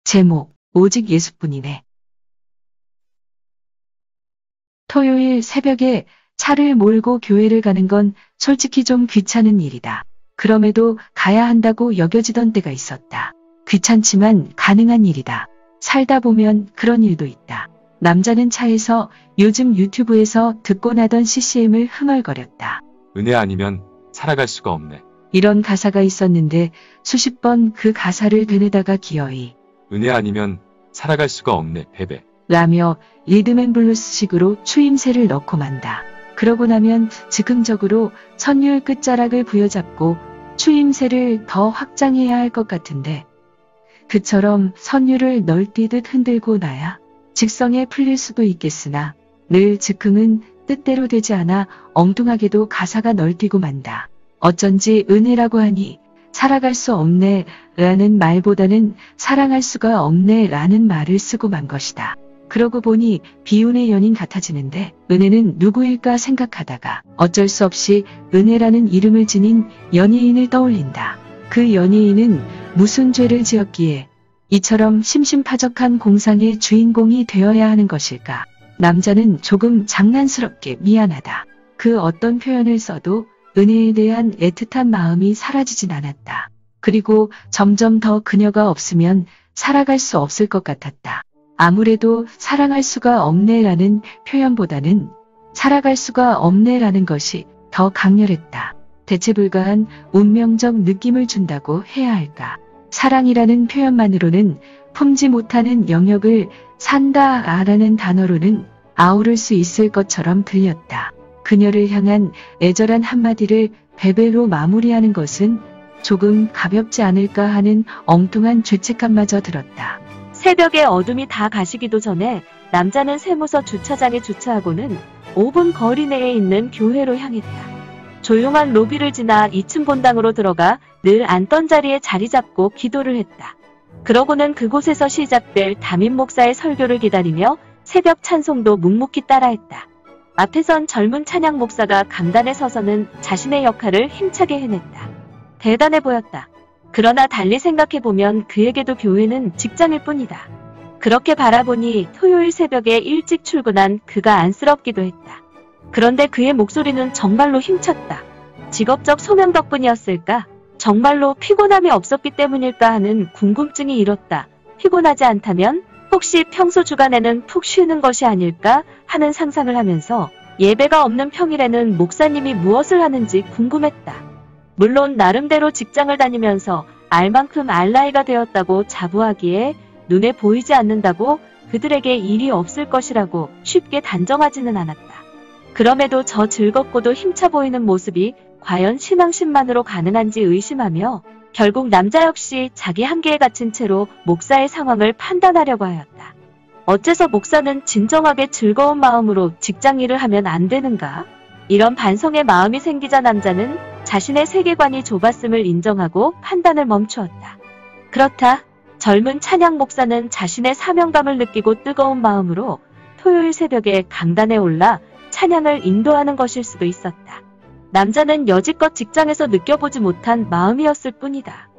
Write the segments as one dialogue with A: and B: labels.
A: 제목, 오직 예수뿐이네. 토요일 새벽에 차를 몰고 교회를 가는 건 솔직히 좀 귀찮은 일이다. 그럼에도 가야 한다고 여겨지던 때가 있었다. 귀찮지만 가능한 일이다. 살다 보면 그런 일도 있다. 남자는 차에서 요즘 유튜브에서 듣고 나던 CCM을 흥얼거렸다.
B: 은혜 아니면 살아갈 수가 없네.
A: 이런 가사가 있었는데 수십 번 그 가사를 되뇌다가 기어이
B: 은혜 아니면 살아갈 수가 없네, 베베.
A: 라며 리듬앤블루스식으로 추임새를 넣고 만다. 그러고 나면 즉흥적으로 선율 끝자락을 부여잡고 추임새를 더 확장해야 할 것 같은데 그처럼 선율을 널뛰듯 흔들고 나야 직성에 풀릴 수도 있겠으나 늘 즉흥은 뜻대로 되지 않아 엉뚱하게도 가사가 널뛰고 만다. 어쩐지 은혜라고 하니 살아갈 수 없네 라는 말보다는 사랑할 수가 없네 라는 말을 쓰고 만 것이다. 그러고 보니 비운의 연인 같아지는데 은혜는 누구일까 생각하다가 어쩔 수 없이 은혜라는 이름을 지닌 연예인을 떠올린다. 그 연예인은 무슨 죄를 지었기에 이처럼 심심파적한 공상의 주인공이 되어야 하는 것일까? 남자는 조금 장난스럽게 미안하다. 그 어떤 표현을 써도 은혜에 대한 애틋한 마음이 사라지진 않았다. 그리고 점점 더 그녀가 없으면 살아갈 수 없을 것 같았다. 아무래도 사랑할 수가 없네라는 표현보다는 살아갈 수가 없네라는 것이 더 강렬했다. 대체 불가한 운명적 느낌을 준다고 해야 할까? 사랑이라는 표현만으로는 품지 못하는 영역을 산다라는 단어로는 아우를 수 있을 것처럼 들렸다. 그녀를 향한 애절한 한마디를 베베로 마무리하는 것은 조금 가볍지 않을까 하는 엉뚱한 죄책감마저 들었다.
C: 새벽에 어둠이 다 가시기도 전에 남자는 세무서 주차장에 주차하고는 5분 거리 내에 있는 교회로 향했다. 조용한 로비를 지나 2층 본당으로 들어가 늘 앉던 자리에 자리 잡고 기도를 했다. 그러고는 그곳에서 시작될 담임 목사의 설교를 기다리며 새벽 찬송도 묵묵히 따라했다. 앞에선 젊은 찬양 목사가 강단에 서서는 자신의 역할을 힘차게 해냈다. 대단해 보였다. 그러나 달리 생각해보면 그에게도 교회는 직장일 뿐이다. 그렇게 바라보니 토요일 새벽에 일찍 출근한 그가 안쓰럽기도 했다. 그런데 그의 목소리는 정말로 힘찼다. 직업적 소명 덕분이었을까? 정말로 피곤함이 없었기 때문일까 하는 궁금증이 일었다. 피곤하지 않다면 혹시 평소 주간에는 푹 쉬는 것이 아닐까 하는 상상을 하면서 예배가 없는 평일에는 목사님이 무엇을 하는지 궁금했다. 물론 나름대로 직장을 다니면서 알 만큼 알 나이가 되었다고 자부하기에 눈에 보이지 않는다고 그들에게 일이 없을 것이라고 쉽게 단정하지는 않았다. 그럼에도 저 즐겁고도 힘차 보이는 모습이 과연 신앙심만으로 가능한지 의심하며 결국 남자 역시 자기 한계에 갇힌 채로 목사의 상황을 판단하려고 하였다. 어째서 목사는 진정하게 즐거운 마음으로 직장 일을 하면 안 되는가? 이런 반성의 마음이 생기자 남자는 자신의 세계관이 좁았음을 인정하고 판단을 멈추었다. 그렇다. 젊은 찬양 목사는 자신의 사명감을 느끼고 뜨거운 마음으로 토요일 새벽에 강단에 올라 찬양을 인도하는 것일 수도 있었다. 남자는 여지껏 직장에서 느껴보지 못한 마음이었을 뿐이다.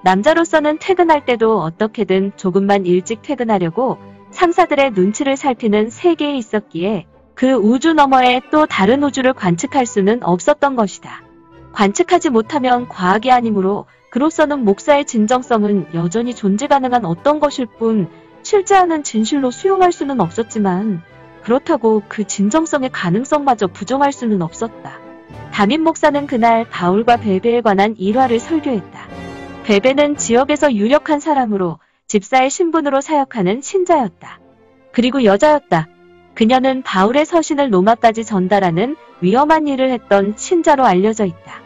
C: 남자로서는 퇴근할 때도 어떻게든 조금만 일찍 퇴근하려고 상사들의 눈치를 살피는 세계에 있었기에 그 우주 너머에 또 다른 우주를 관측할 수는 없었던 것이다. 관측하지 못하면 과학이 아니므로 그로서는 목사의 진정성은 여전히 존재 가능한 어떤 것일 뿐 실제하는 진실로 수용할 수는 없었지만 그렇다고 그 진정성의 가능성마저 부정할 수는 없었다. 담임 목사는 그날 바울과 베베에 관한 일화를 설교했다. 베베는 지역에서 유력한 사람으로 집사의 신분으로 사역하는 신자였다. 그리고 여자였다. 그녀는 바울의 서신을 로마까지 전달하는 위험한 일을 했던 신자로 알려져 있다.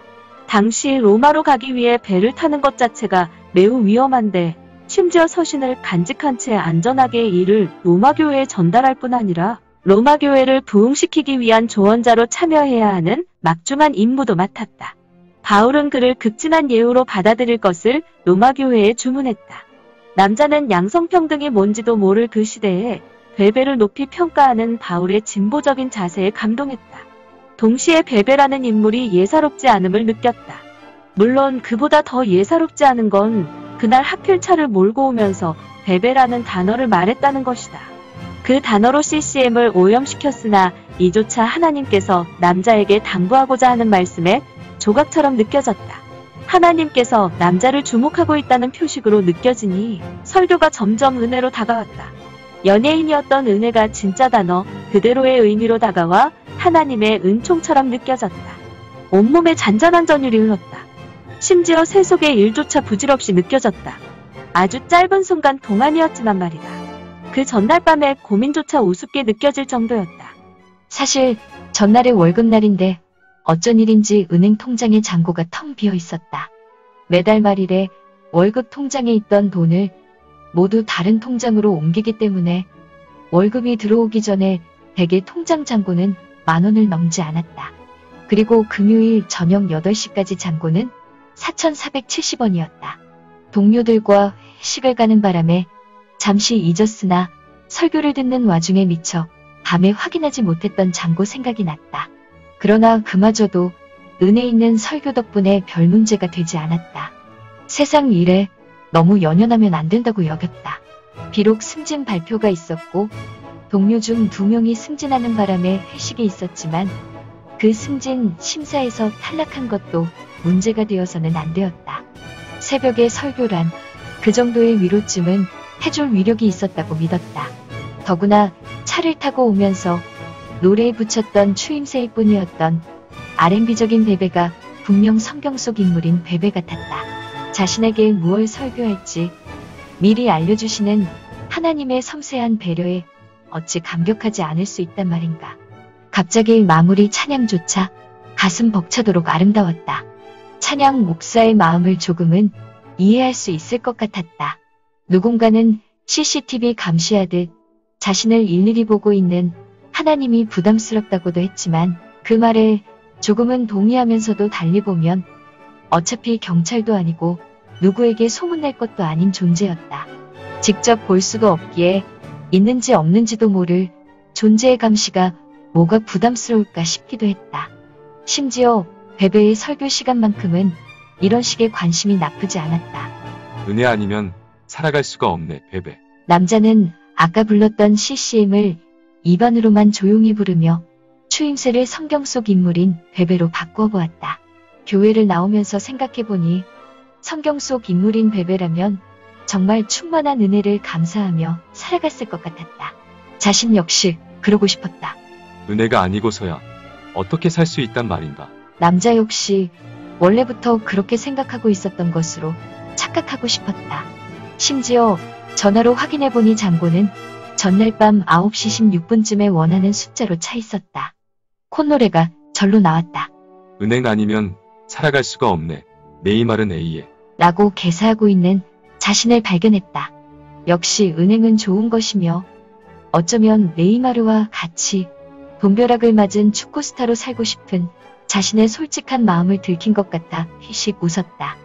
C: 당시 로마로 가기 위해 배를 타는 것 자체가 매우 위험한데 심지어 서신을 간직한 채 안전하게 이를 로마 교회에 전달할 뿐 아니라 로마 교회를 부흥시키기 위한 조언자로 참여해야 하는 막중한 임무도 맡았다. 바울은 그를 극진한 예우로 받아들일 것을 로마 교회에 주문했다. 남자는 양성평등이 뭔지도 모를 그 시대에 베베를 높이 평가하는 바울의 진보적인 자세에 감동했다. 동시에 베베라는 인물이 예사롭지 않음을 느꼈다. 물론 그보다 더 예사롭지 않은 건 그날 하필 차를 몰고 오면서 베베라는 단어를 말했다는 것이다. 그 단어로 CCM을 오염시켰으나 이조차 하나님께서 남자에게 당부하고자 하는 말씀에 조각처럼 느껴졌다. 하나님께서 남자를 주목하고 있다는 표식으로 느껴지니 설교가 점점 은혜로 다가왔다. 연예인이었던 은혜가 진짜 단어 그대로의 의미로 다가와 하나님의 은총처럼 느껴졌다. 온몸에 잔잔한 전율이 흘렀다. 심지어 세속의 일조차 부질없이 느껴졌다. 아주 짧은 순간 동안이었지만 말이다. 그 전날 밤에 고민조차 우습게 느껴질 정도였다.
A: 사실 전날이 월급날인데 어쩐 일인지 은행 통장의 잔고가 텅 비어 있었다. 매달 말일에 월급 통장에 있던 돈을 모두 다른 통장으로 옮기기 때문에 월급이 들어오기 전에 대개 통장 잔고는 10,000원을 넘지 않았다. 그리고 금요일 저녁 8시까지 잔고는 4,470원이었다. 동료들과 회식을 가는 바람에 잠시 잊었으나 설교를 듣는 와중에 미처 밤에 확인하지 못했던 잔고 생각이 났다. 그러나 그마저도 은혜 있는 설교 덕분에 별 문제가 되지 않았다. 세상 일에 너무 연연하면 안 된다고 여겼다. 비록 승진 발표가 있었고 동료 중 2명이 승진하는 바람에 회식이 있었지만 그 승진 심사에서 탈락한 것도 문제가 되어서는 안 되었다. 새벽에 설교란 그 정도의 위로쯤은 해줄 위력이 있었다고 믿었다. 더구나 차를 타고 오면서 노래에 붙였던 추임새일 뿐이었던 R&B적인 베베가 분명 성경 속 인물인 베베 같았다. 자신에게 무엇을 설교할지 미리 알려주시는 하나님의 섬세한 배려에 어찌 감격하지 않을 수 있단 말인가. 갑자기 마무리 찬양조차 가슴 벅차도록 아름다웠다. 찬양 목사의 마음을 조금은 이해할 수 있을 것 같았다. 누군가는 CCTV 감시하듯 자신을 일일이 보고 있는 하나님이 부담스럽다고도 했지만 그 말에 조금은 동의하면서도 달리 보면 어차피 경찰도 아니고 누구에게 소문낼 것도 아닌 존재였다. 직접 볼 수도 없기에 있는지 없는지도 모를 존재의 감시가 뭐가 부담스러울까 싶기도 했다. 심지어 베베의 설교 시간만큼은 이런 식의 관심이 나쁘지 않았다.
B: 은혜 아니면 살아갈 수가 없네, 베베.
A: 남자는 아까 불렀던 CCM을 입안으로만 조용히 부르며 추임새를 성경 속 인물인 베베로 바꾸어 보았다. 교회를 나오면서 생각해보니 성경 속 인물인 베베라면 정말 충만한 은혜를 감사하며 살아갔을 것 같았다. 자신 역시 그러고 싶었다.
B: 은혜가 아니고서야 어떻게 살 수 있단 말인가.
A: 남자 역시 원래부터 그렇게 생각하고 있었던 것으로 착각하고 싶었다. 심지어 전화로 확인해보니 잔고는 전날 밤 9시 16분쯤에 원하는 숫자로 차 있었다. 콧노래가 절로 나왔다.
B: 은행 아니면 살아갈 수가 없네. 네이마르 A에.
A: 라고 개사하고 있는 자신을 발견했다. 역시 은행은 좋은 것이며 어쩌면 네이마르와 같이 돈벼락을 맞은 축구스타로 살고 싶은 자신의 솔직한 마음을 들킨 것 같아 휘식 웃었다.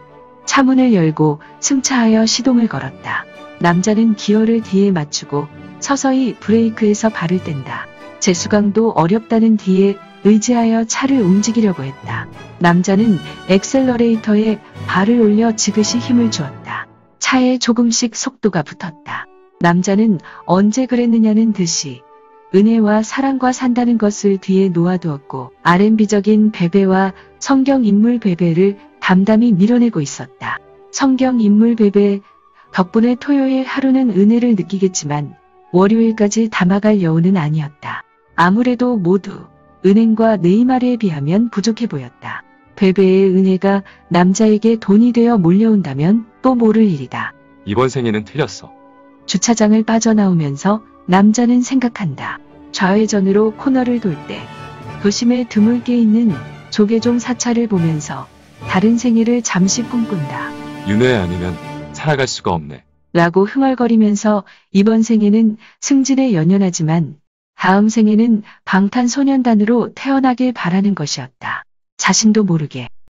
A: 차문을 열고 승차하여 시동을 걸었다. 남자는 기어를 뒤에 맞추고 서서히 브레이크에서 발을 뗀다. 재수강도 어렵다는 뒤에 의지하여 차를 움직이려고 했다. 남자는 엑셀러레이터에 발을 올려 지그시 힘을 주었다. 차에 조금씩 속도가 붙었다. 남자는 언제 그랬느냐는 듯이 은혜와 사랑과 산다는 것을 뒤에 놓아두었고 R&B적인 베베와 성경 인물 베베를 담담히 밀어내고 있었다. 성경 인물 베베 덕분에 토요일 하루는 은혜를 느끼겠지만 월요일까지 담아갈 여우는 아니었다. 아무래도 모두 은행과 네이마르에 비하면 부족해 보였다. 베베의 은혜가 남자에게 돈이 되어 몰려온다면 또 모를 일이다.
B: 이번 생에는 틀렸어.
A: 주차장을 빠져나오면서 남자는 생각한다. 좌회전으로 코너를 돌 때 도심에 드물게 있는 조계종 사찰을 보면서 다른 생애를 잠시 꿈꾼다.
B: 윤회 아니면 살아갈 수가 없네.
A: 라고 흥얼거리면서 이번 생에는 승진에 연연하지만 다음 생에는 방탄소년단으로 태어나길 바라는 것이었다. 자신도 모르게.